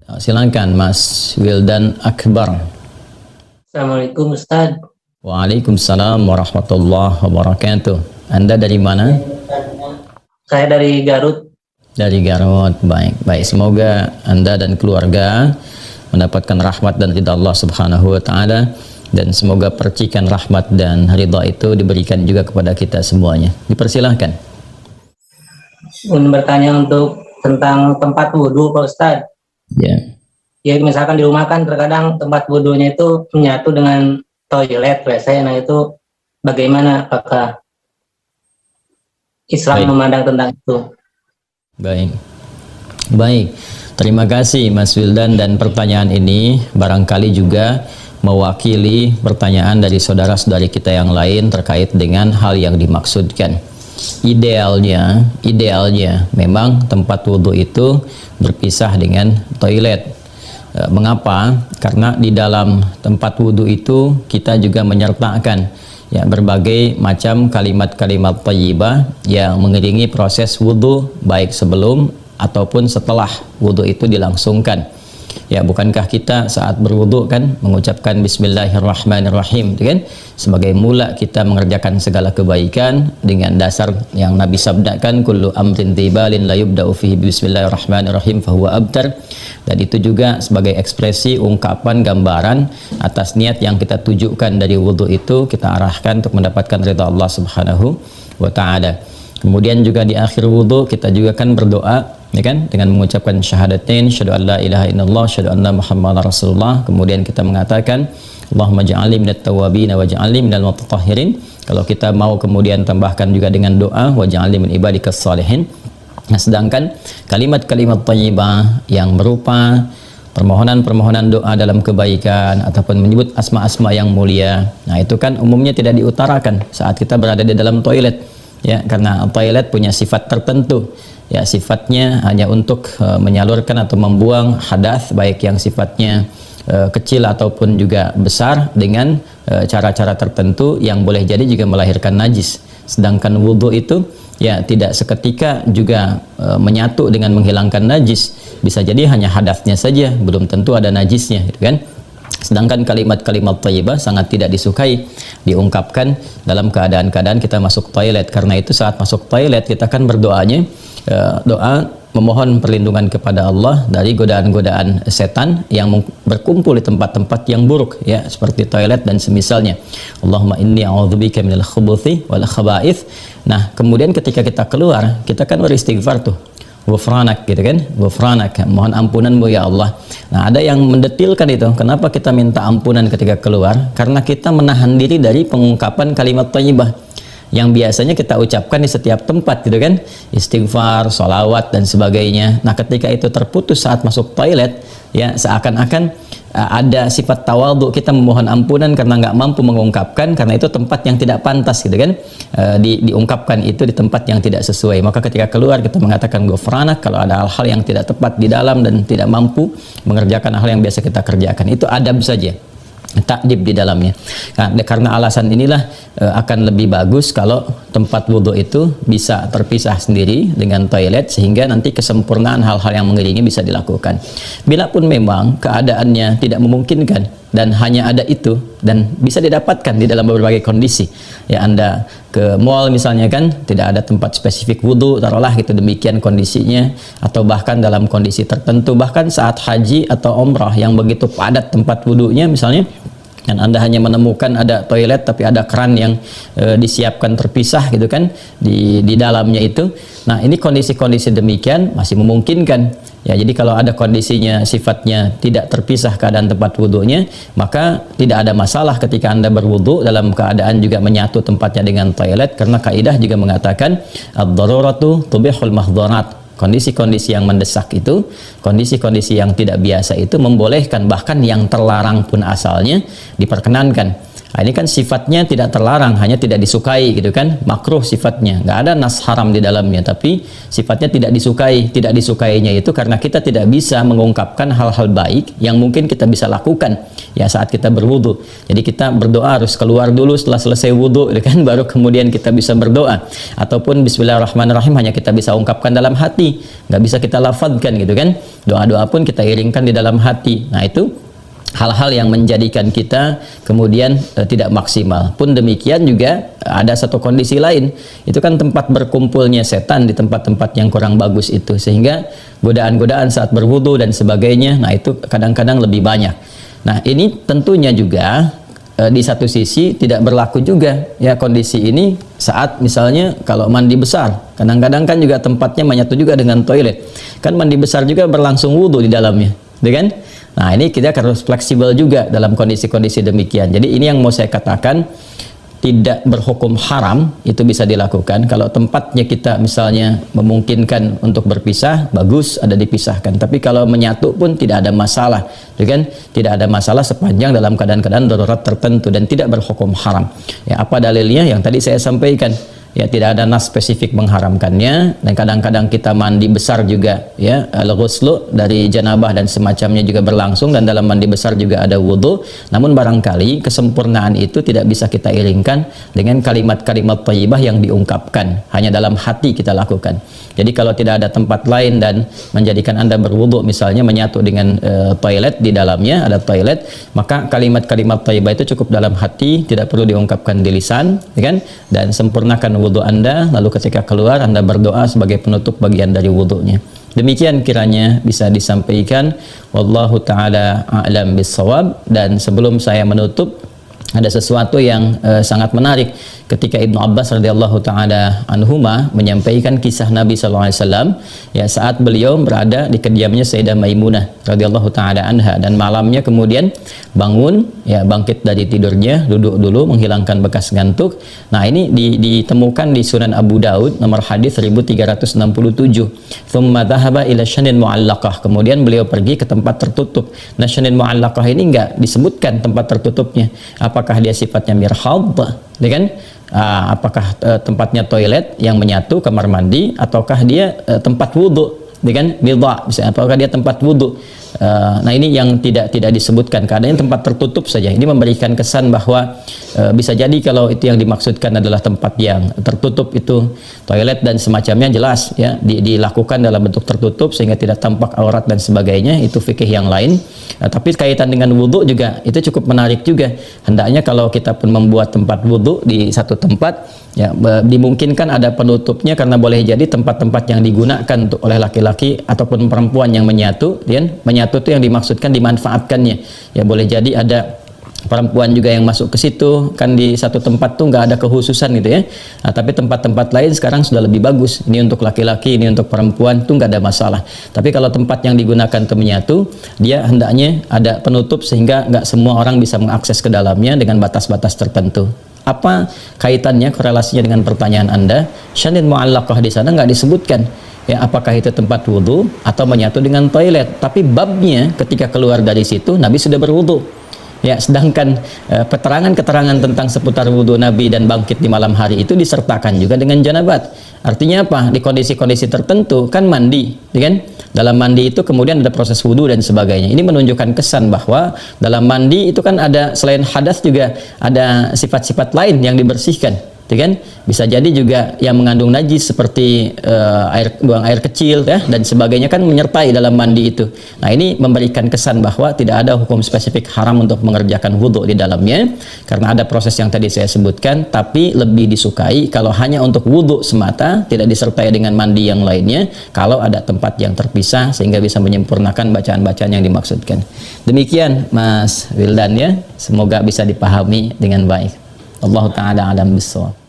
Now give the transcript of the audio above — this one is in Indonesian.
Silakan Mas Wildan Akbar. Assalamualaikum Ustaz. Waalaikumsalam warahmatullahi wabarakatuh. Anda dari mana? Saya dari Garut. Dari Garut. Baik. Semoga Anda dan keluarga mendapatkan rahmat dan ridha Allah Subhanahu wa taala, dan semoga percikan rahmat dan ridha itu diberikan juga kepada kita semuanya. Dipersilahkan. Ingin bertanya tentang tempat wudhu Pak Ustaz. Ya. Ya misalkan di rumah kan terkadang tempat wudhunya itu menyatu dengan toilet WC. Nah itu bagaimana, apakah Islam memandang tentang itu? Baik. Terima kasih Mas Wildan, dan pertanyaan ini barangkali juga mewakili pertanyaan dari saudara-saudari kita yang lain terkait dengan hal yang dimaksudkan. Idealnya memang tempat wudhu itu berpisah dengan toilet. Mengapa? Karena di dalam tempat wudhu itu kita juga menyertakan berbagai macam kalimat-kalimat thayyibah yang mengiringi proses wudhu, baik sebelum ataupun setelah wudhu itu dilangsungkan. Bukankah kita saat berwudhu kan mengucapkan Bismillahirrahmanirrahim, kan? Sebagai mula kita mengerjakan segala kebaikan dengan dasar yang Nabi sabdakan, kullu amrin tibalin la yubda'u fihi Bismillahirrahmanirrahim fahuwa abtar. Dan itu juga sebagai ekspresi ungkapan gambaran atas niat yang kita tujukan dari wudhu itu, kita arahkan untuk mendapatkan ridha Allah Subhanahu wa taala. Kemudian juga di akhir wudhu kita juga kan berdoa, dengan mengucapkan syahadatain, syahadu an la ilaha illallah, syahadu anna muhammadar rasulullah. Kemudian kita mengatakan Allahumma ja'alni minat tawabin wa ja'alni minal mutatahhirin. Kalau kita mau kemudian tambahkan juga dengan doa wa ja'alni min ibadikas salihin. Nah, sedangkan kalimat-kalimat thayyibah yang berupa permohonan-permohonan doa dalam kebaikan ataupun menyebut asma-asma yang mulia, nah itu kan umumnya tidak diutarakan saat kita berada di dalam toilet, karena toilet punya sifat tertentu. Sifatnya hanya untuk menyalurkan atau membuang hadas, baik yang sifatnya kecil ataupun juga besar, dengan cara-cara tertentu yang boleh jadi juga melahirkan najis. Sedangkan wudhu itu tidak seketika juga menyatu dengan menghilangkan najis. Bisa jadi hanya hadasnya saja, belum tentu ada najisnya, kan? Sedangkan kalimat-kalimat thayyibah sangat tidak disukai diungkapkan dalam keadaan-keadaan kita masuk toilet. Karena itu saat masuk toilet kita kan berdoanya doa memohon perlindungan kepada Allah dari godaan-godaan setan yang berkumpul di tempat-tempat yang buruk, seperti toilet dan semisalnya. Allahumma inni a'udzubika minal khubuthi wal khaba'ith. Nah, kemudian ketika kita keluar, kita kan beristighfar tuh. Ghufranak, kan? Ghufranak, mohon ampunanmu ya Allah. Nah, ada yang mendetilkan itu. Kenapa kita minta ampunan ketika keluar? Karena kita menahan diri dari pengungkapan kalimat thayyibah yang biasanya kita ucapkan di setiap tempat, kan? Istighfar, sholawat dan sebagainya. Nah, ketika itu terputus saat masuk toilet, seakan-akan ada sifat tawadhu, kita memohon ampunan karena nggak mampu mengungkapkan, karena itu tempat yang tidak pantas, kan? Diungkapkan itu di tempat yang tidak sesuai. Maka ketika keluar kita mengatakan ghufranak kalau ada hal-hal yang tidak tepat di dalam dan tidak mampu mengerjakan hal yang biasa kita kerjakan. Itu adab saja, takdib di dalamnya. Nah, karena alasan inilah akan lebih bagus kalau tempat wudhu itu bisa terpisah sendiri dengan toilet, sehingga nanti kesempurnaan hal-hal yang mengiringi bisa dilakukan. Bila pun memang keadaannya tidak memungkinkan dan hanya ada itu dan bisa didapatkan di dalam berbagai kondisi, Anda ke mall misalnya, kan tidak ada tempat spesifik wudhu, taruhlah gitu, demikian kondisinya, atau bahkan dalam kondisi tertentu, bahkan saat haji atau umrah yang begitu padat tempat wudhunya misalnya, dan Anda hanya menemukan ada toilet tapi ada keran yang disiapkan terpisah, gitu kan, di dalamnya itu. Nah, ini kondisi-kondisi demikian masih memungkinkan. Jadi kalau ada kondisinya sifatnya tidak terpisah keadaan tempat wudhunya, maka tidak ada masalah ketika Anda berwudhu dalam keadaan juga menyatu tempatnya dengan toilet, karena kaidah juga mengatakan ad-daruratu tubihul mahdharat. Kondisi-kondisi yang mendesak itu, kondisi-kondisi yang tidak biasa itu membolehkan, bahkan yang terlarang pun asalnya diperkenankan. Nah, ini kan sifatnya tidak terlarang, hanya tidak disukai gitu kan, makruh sifatnya, nggak ada nas haram di dalamnya, tapi sifatnya tidak disukai. Tidak disukainya itu karena kita tidak bisa mengungkapkan hal-hal baik yang mungkin kita bisa lakukan ya saat kita berwudu. Jadi kita berdoa harus keluar dulu setelah selesai wudu gitu kan, baru kemudian kita bisa berdoa. Ataupun bismillahirrahmanirrahim hanya kita bisa ungkapkan dalam hati, nggak bisa kita lafadzkan gitu kan. Doa-doa pun kita iringkan di dalam hati. Nah itu hal-hal yang menjadikan kita kemudian tidak maksimal. Pun demikian juga ada satu kondisi lain, itu kan tempat berkumpulnya setan di tempat-tempat yang kurang bagus itu, sehingga godaan-godaan saat berwudu dan sebagainya, nah itu kadang-kadang lebih banyak. Nah ini tentunya juga di satu sisi tidak berlaku juga ya kondisi ini saat misalnya kalau mandi besar, kadang-kadang kan juga tempatnya menyatu juga dengan toilet, kan mandi besar juga berlangsung wudu di dalamnya, gitu kan? Nah ini kita harus fleksibel juga dalam kondisi-kondisi demikian. Jadi ini yang mau saya katakan, tidak berhukum haram, itu bisa dilakukan. Kalau tempatnya kita misalnya memungkinkan untuk berpisah, bagus ada dipisahkan. Tapi kalau menyatu pun tidak ada masalah, kan? Tidak ada masalah sepanjang dalam keadaan-keadaan darurat tertentu dan tidak berhukum haram. Ya, apa dalilnya? Yang tadi saya sampaikan. Ya, tidak ada nas spesifik mengharamkannya, dan kadang-kadang kita mandi besar juga ya, al-ghuslu dari janabah dan semacamnya juga berlangsung, dan dalam mandi besar juga ada wudu. Namun barangkali kesempurnaan itu tidak bisa kita iringkan dengan kalimat-kalimat thayyibah yang diungkapkan, hanya dalam hati kita lakukan. Jadi kalau tidak ada tempat lain dan menjadikan Anda berwudu misalnya menyatu dengan toilet, di dalamnya ada toilet, maka kalimat-kalimat thayyibah itu cukup dalam hati, tidak perlu diungkapkan di lisan, ya kan? Dan sempurnakan wudu Anda, lalu ketika keluar Anda berdoa sebagai penutup bagian dari wudunya. Demikian kiranya bisa disampaikan, wallahu taala a'lam bissawab. Dan sebelum saya menutup, ada sesuatu yang sangat menarik ketika Ibnu Abbas radhiyallahu taala anhuma menyampaikan kisah Nabi sallallahu alaihi wasallam ya saat beliau berada di kediamannya Sayyidah Maimunah radhiyallahu taala anha, dan malamnya kemudian bangun ya, bangkit dari tidurnya, duduk dulu menghilangkan bekas ngantuk. Nah ini ditemukan di Sunan Abu Daud nomor hadis 1367. Tsumma dhahaba ila syanin mu'allaqah, kemudian beliau pergi ke tempat tertutup. Nah syanin mu'allaqah ini enggak disebutkan tempat tertutupnya, apakah dia sifatnya mirhad, ya kan? Apakah tempatnya toilet yang menyatu, kamar mandi, ataukah dia tempat wudhu, dengan bidha, apakah dia tempat wudhu. Nah ini yang tidak disebutkan, keadaannya tempat tertutup saja. Ini memberikan kesan bahwa bisa jadi kalau itu yang dimaksudkan adalah tempat yang tertutup, itu toilet dan semacamnya, jelas ya dilakukan dalam bentuk tertutup sehingga tidak tampak aurat dan sebagainya, itu fikih yang lain. Tapi kaitan dengan wudhu juga itu cukup menarik juga. Hendaknya kalau kita pun membuat tempat wudhu di satu tempat ya, dimungkinkan ada penutupnya, karena boleh jadi tempat-tempat yang digunakan untuk oleh laki-laki ataupun perempuan yang menyatu, menyatu itu yang dimaksudkan dimanfaatkannya ya, boleh jadi ada perempuan juga yang masuk ke situ, kan di satu tempat tuh nggak ada kekhususan gitu ya. Nah, tapi tempat-tempat lain sekarang sudah lebih bagus, ini untuk laki-laki, ini untuk perempuan, tuh nggak ada masalah. Tapi kalau tempat yang digunakan untuk menyatu, dia hendaknya ada penutup sehingga nggak semua orang bisa mengakses ke dalamnya dengan batas-batas tertentu. Apa kaitannya, korelasinya dengan pertanyaan Anda? Syanin mu'allaqah di sana nggak disebutkan ya, apakah itu tempat wudhu atau menyatu dengan toilet, tapi babnya ketika keluar dari situ Nabi sudah berwudhu ya, sedangkan keterangan-keterangan tentang seputar wudhu Nabi dan bangkit di malam hari itu disertakan juga dengan janabat. Artinya apa? Di kondisi-kondisi tertentu kan mandi, ya kan? Dalam mandi itu kemudian ada proses wudhu dan sebagainya. Ini menunjukkan kesan bahwa dalam mandi itu kan ada, selain hadas juga ada sifat-sifat lain yang dibersihkan, kan? Bisa jadi juga yang mengandung najis seperti buang air kecil ya, dan sebagainya kan menyertai dalam mandi itu. Nah ini memberikan kesan bahwa tidak ada hukum spesifik haram untuk mengerjakan wudhu di dalamnya, karena ada proses yang tadi saya sebutkan. Tapi lebih disukai kalau hanya untuk wudhu semata, tidak disertai dengan mandi yang lainnya, kalau ada tempat yang terpisah sehingga bisa menyempurnakan bacaan-bacaan yang dimaksudkan. Demikian Mas Wildan ya, semoga bisa dipahami dengan baik. Allah Ta'ala alam bissawab.